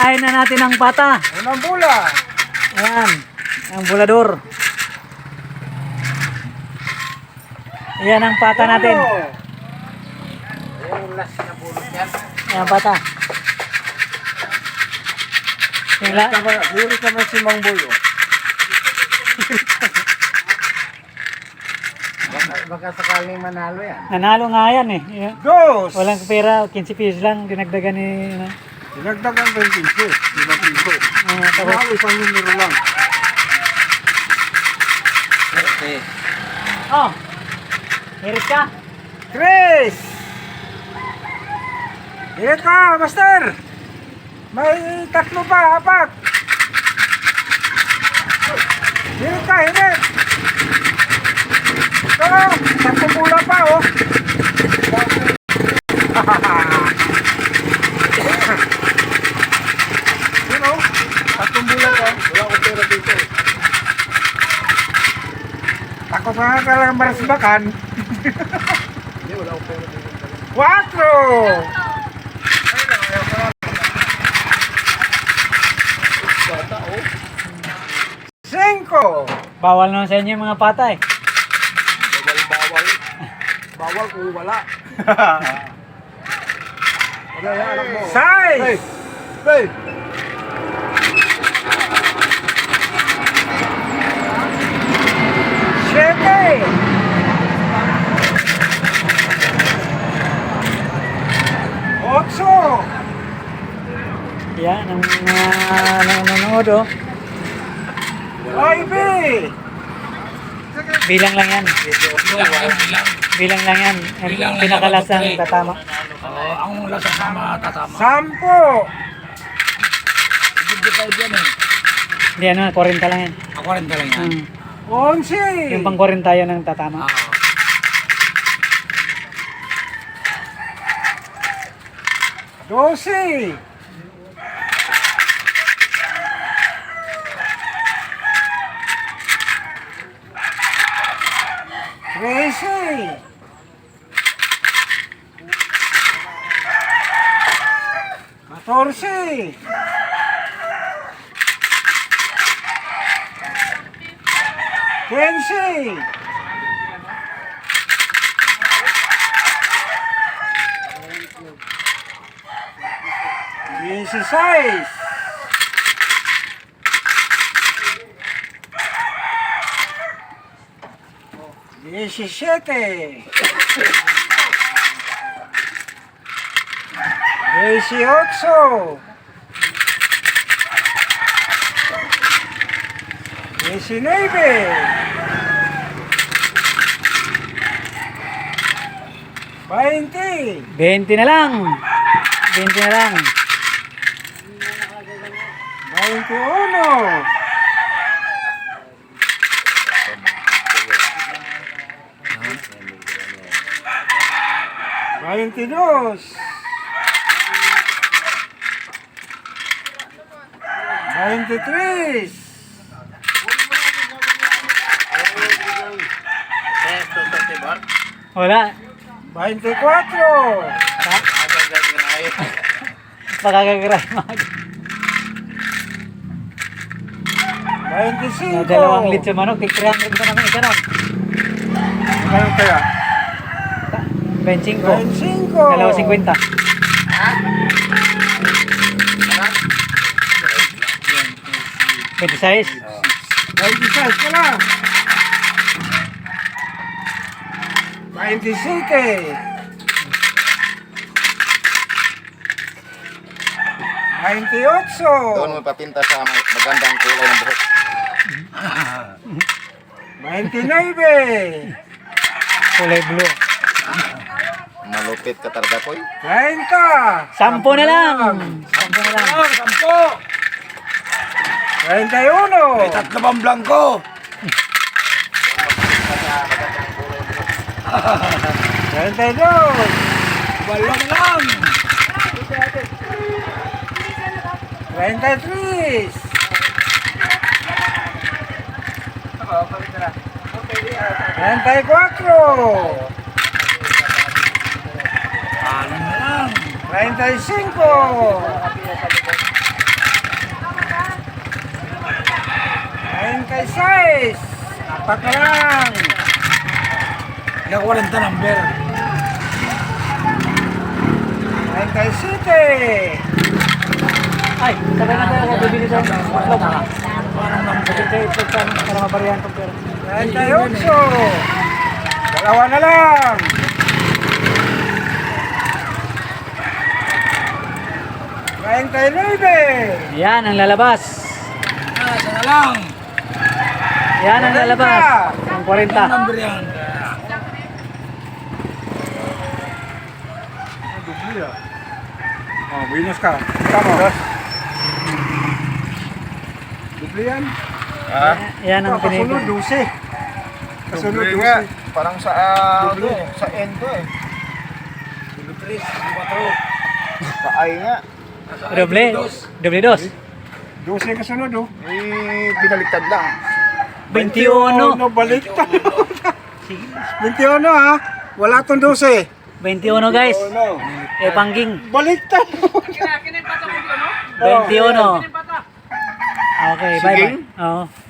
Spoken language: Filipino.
Kain na natin ang pata. Unang bula. Ayan, ang bulador. Ayan ang pata natin. Yung last na bulot yan. Ayan pata. Lirik naman si Mang Boy. Baka sakaling manalo yan. Nanalo nga yan eh. Dos! Walang pera, 15 pesos lang. Dinagdagan ni... Dinagdagan 20 pesos. 5 pesos. tapos, Mahal isang numero lang. oh! Hirit ka? Chris! Hirit ka, master! May tatlo pa, apat! Hirit ka, hirit! Ito, tatlo mula pa, oh! Yun, oh! Tatlong bulan pa. Wala akong pera dito. Takot na ka lang marasbakan. Hindi, wala akong pera dito. 4! Cinco! Bawal naman sa inyo yung mga pata eh. Bawal. Bawal kung wala. Wala yan, anak mo. Size! Hey! Siete! Otso! Yan, ang nanonood oh. Nueve! Bilang lang yan. Bilang lang yan. Ang pinakalasang tatama. Ang lasa sama tatama. Sampo! Hindi ano, 40 lang yan. Ako rin lang yan. Hmm. Onse! Yung pang 40 yun ang tatama. Doce! Trece! Catorce! Quince! Dieciséis! Diecisiete! Dieciocho! 19! 20! 20 na lang. 20 na lang. 21! 22! 23! Wala. 24! Pakagagray mo. 25! Dalawang litso manok. Tig 300 ba naman isa nun? Ano kaya? 25. 25! Dalawa 50. Size. 26 pa lang! 27! 28! Doon mo ipapinta sa magandang kulay ng buhok. 29! Kulay blue. Malupit ka talaga ko. 30! 10 na lang. 10 na lang. 31! Tatlo bang blanco? 32! Wala na lang. 33! 34! Ano na lang. 35! 36. Apat na lang. Ikaw 40 number. 37. Ay, sabay na tayo ako bibili sa Maslog. Parang number. Para mabaryan itong pera. 38. Dalawa na lang. 39. Yan ang lalabas. Isa na lang. Yan ang lalabas. Ang 40. Anong number yan? Oh, minus ka. Tama. Dubli yan. Ha? Yan ang Kasunod, pinili. 12. Kasunod, Dubli nga. 12. Parang sa, sa end to eh. Dulo 3, dulo 4. Sa ay nga. Doble. Doble dos. 12 kasunod, oh. Binaliktad lang. 21. Baliktad. 21, ha? Wala tong 12. 21 guys. No. Eh pangging. Baliktad. 21. Okay, bye bye. Oo.